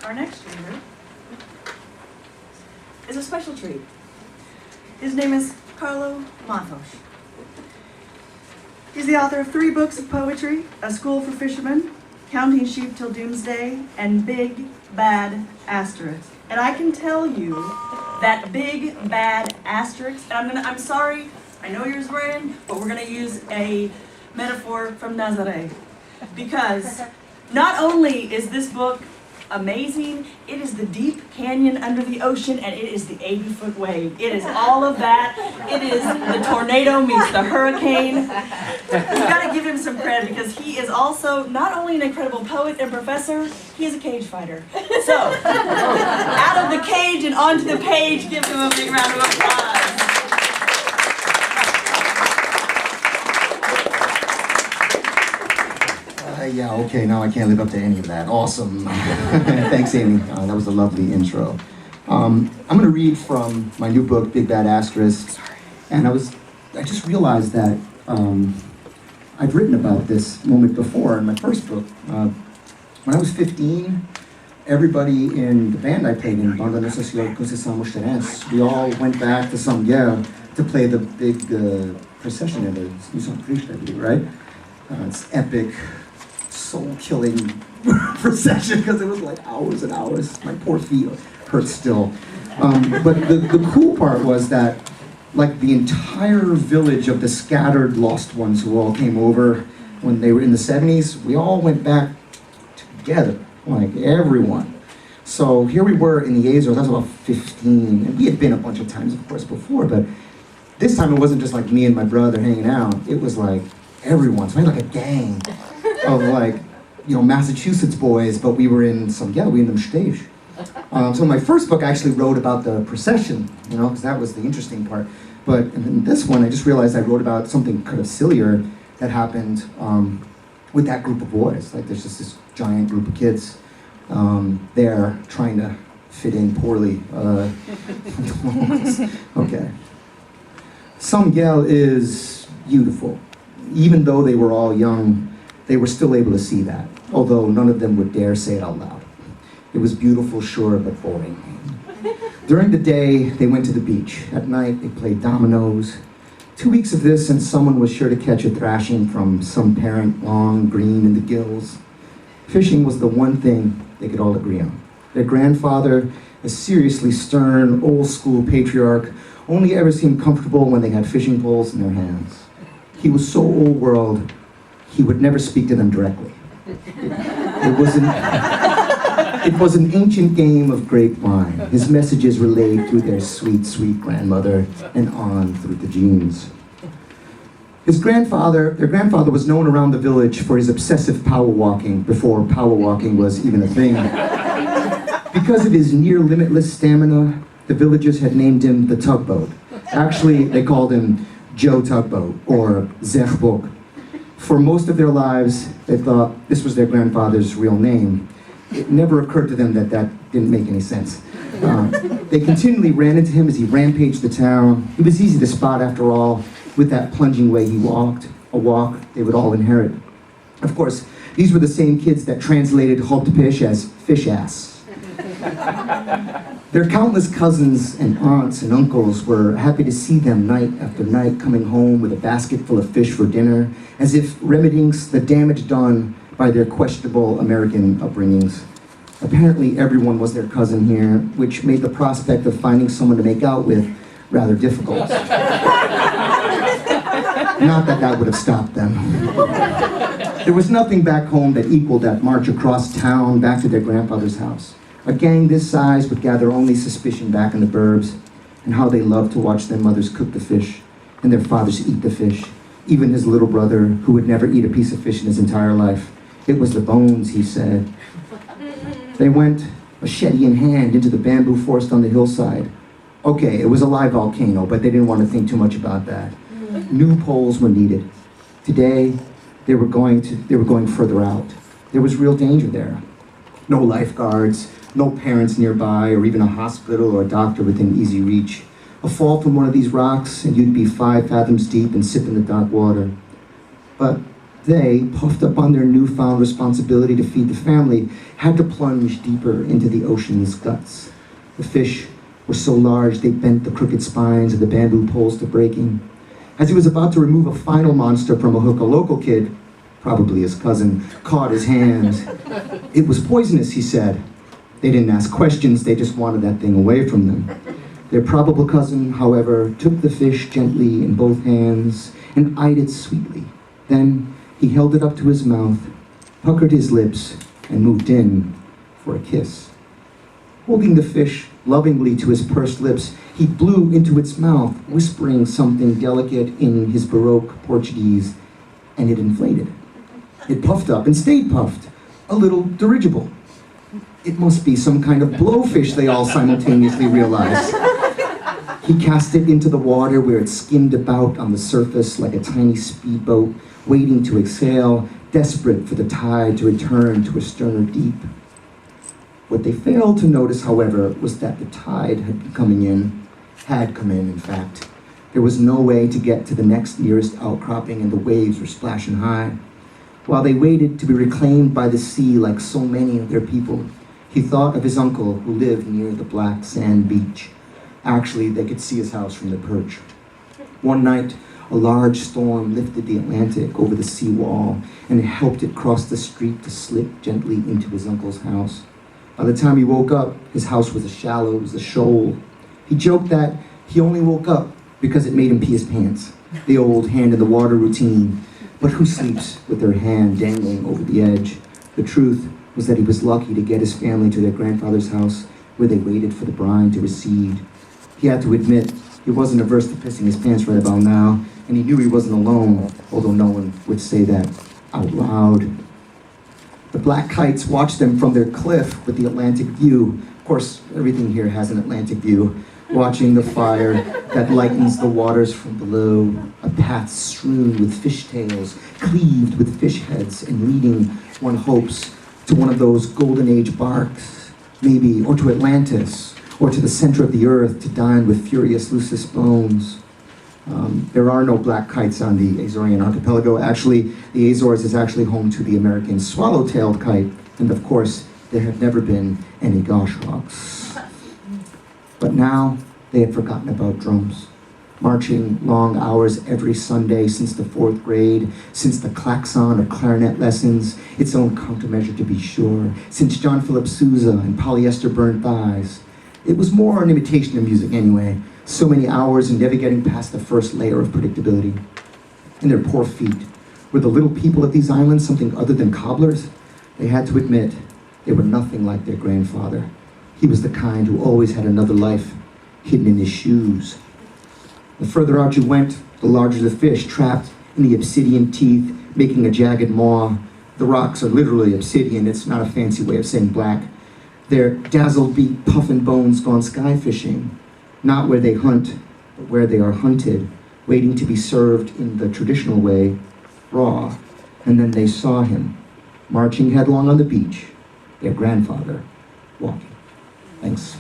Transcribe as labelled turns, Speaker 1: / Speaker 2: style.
Speaker 1: Our next reader is a special treat. His name is Carlo Matos. He's the author of 3 books of poetry, A School for Fishermen, Counting Sheep Till Doomsday, and Big Bad Asterisk. And I can tell you that Big Bad Asterisk, and I'm sorry, I know yours, Brian, but we're gonna use a metaphor from Nazareth. Because not only is this book amazing, it is the deep canyon under the ocean, and it is the 80-foot wave. It is all of that. It is the tornado meets the hurricane. You've got to give him some credit because he is also not only an incredible poet and professor, he is a cage fighter. So, out of the cage and onto the page, give him a big round of applause.
Speaker 2: Yeah, okay, now I can't live up to any of that. Awesome. Thanks, Amy. That was a lovely intro. I'm going to read from my new book, Big Bad Asterisk. And I just realized that I've written about this moment before in my first book. When I was 15, everybody in the band I played in, Banda Nacional Conceição Moreirense, we all went back to São Miguel to play the big procession in the São Cristo, I believe, right? It's epic, soul-killing procession because it was like hours and hours. My poor feet hurt still. But the cool part was that like the entire village of the scattered lost ones who all came over when they were in the 70s, we all went back together, like everyone. So here we were in the Azores, I was about 15, and we had been a bunch of times, of course, before, but this time it wasn't just like me and my brother hanging out, it was like everyone, so we had like a gang of like, you know, Massachusetts boys, but we were in some, yeah, we were in them stage. So in my first book, I actually wrote about the procession, you know, because that was the interesting part. But in this one, I just realized I wrote about something kind of sillier that happened with that group of boys. Like there's just this giant group of kids there trying to fit in poorly. Okay. São Miguel is beautiful. Even though they were all young, they were still able to see that, although none of them would dare say it out loud. It was beautiful, sure, but boring. During the day, they went to the beach. At night, they played dominoes. 2 weeks of this, and someone was sure to catch a thrashing from some parent long green in the gills. Fishing was the one thing they could all agree on. Their grandfather, a seriously stern, old-school patriarch, only ever seemed comfortable when they had fishing poles in their hands. He was so old-world, he would never speak to them directly. It was an ancient game of grapevine. His messages relayed through their sweet, sweet grandmother and on through the genes. Their grandfather was known around the village for his obsessive power walking before power walking was even a thing. Because of his near limitless stamina, the villagers had named him the Tugboat. Actually, they called him Joe Tugboat or Zegbok. For most of their lives, they thought this was their grandfather's real name. It never occurred to them that that didn't make any sense. They continually ran into him as he rampaged the town. He was easy to spot after all, with that plunging way he walked, a walk they would all inherit. Of course, these were the same kids that translated Holtepish as fish ass. Their countless cousins and aunts and uncles were happy to see them night after night coming home with a basket full of fish for dinner, as if remedying the damage done by their questionable American upbringings. Apparently everyone was their cousin here, which made the prospect of finding someone to make out with rather difficult. Not that that would have stopped them. There was nothing back home that equaled that march across town back to their grandfather's house. A gang this size would gather only suspicion back in the burbs, and how they loved to watch their mothers cook the fish and their fathers eat the fish. Even his little brother, who would never eat a piece of fish in his entire life. It was the bones, he said. They went, machete in hand, into the bamboo forest on the hillside. Okay, it was a live volcano, but they didn't want to think too much about that. New poles were needed. Today, they were going further out. There was real danger there. No lifeguards, no parents nearby, or even a hospital or a doctor within easy reach. A fall from one of these rocks, and you'd be 5 fathoms deep and sip in the dark water. But They, puffed up on their newfound responsibility to feed the family, had to plunge deeper into the ocean's guts. The fish were so large they bent the crooked spines of the bamboo poles to breaking. As he was about to remove a final monster from a hook, a local kid, probably his cousin, caught his hand. It was poisonous, he said. They didn't ask questions, they just wanted that thing away from them. Their probable cousin, however, took the fish gently in both hands and eyed it sweetly. Then he held it up to his mouth, puckered his lips, and moved in for a kiss. Holding the fish lovingly to his pursed lips, he blew into its mouth, whispering something delicate in his Baroque Portuguese, and it inflated. It puffed up and stayed puffed, a little dirigible. It must be some kind of blowfish, they all simultaneously realized. He cast it into the water where it skimmed about on the surface like a tiny speedboat, waiting to exhale, desperate for the tide to return to a sterner deep. What they failed to notice, however, was that the tide had come in fact. There was no way to get to the next nearest outcropping and the waves were splashing high. While they waited to be reclaimed by the sea like so many of their people, he thought of his uncle who lived near the black sand beach. Actually, they could see his house from the perch. One night, a large storm lifted the Atlantic over the seawall and helped it cross the street to slip gently into his uncle's house. By the time he woke up, his house was as shallow as a shoal. He joked that he only woke up because it made him pee his pants, the old hand in the water routine. But who sleeps with their hand dangling over the edge? The truth was that he was lucky to get his family to their grandfather's house where they waited for the brine to recede. He had to admit he wasn't averse to pissing his pants right about now, and he knew he wasn't alone, although no one would say that out loud. The black kites watched them from their cliff with the Atlantic view. Of course, everything here has an Atlantic view. Watching the fire that lightens the waters from below, a path strewn with fish tails, cleaved with fish heads, and leading, one hopes, to one of those golden age barks, maybe, or to Atlantis, or to the center of the earth to dine with furious Lucis bones. There are no black kites on the Azorean archipelago. Actually, the Azores is actually home to the American swallow-tailed kite, and of course, there have never been any goshawks. But now, they had forgotten about drums. Marching long hours every Sunday since the 4th grade, since the klaxon of clarinet lessons, its own countermeasure to be sure, since John Philip Sousa and polyester burnt thighs. It was more an imitation of music anyway. So many hours and never getting past the first layer of predictability. And their poor feet. Were the little people of these islands something other than cobblers? They had to admit they were nothing like their grandfather. He was the kind who always had another life hidden in his shoes. The further out you went, the larger the fish trapped in the obsidian teeth, making a jagged maw. The rocks are literally obsidian. It's not a fancy way of saying black. Their dazzled beak puffin bones gone sky fishing. Not where they hunt, but where they are hunted, waiting to be served in the traditional way, raw. And then they saw him, marching headlong on the beach, their grandfather walking. Thanks.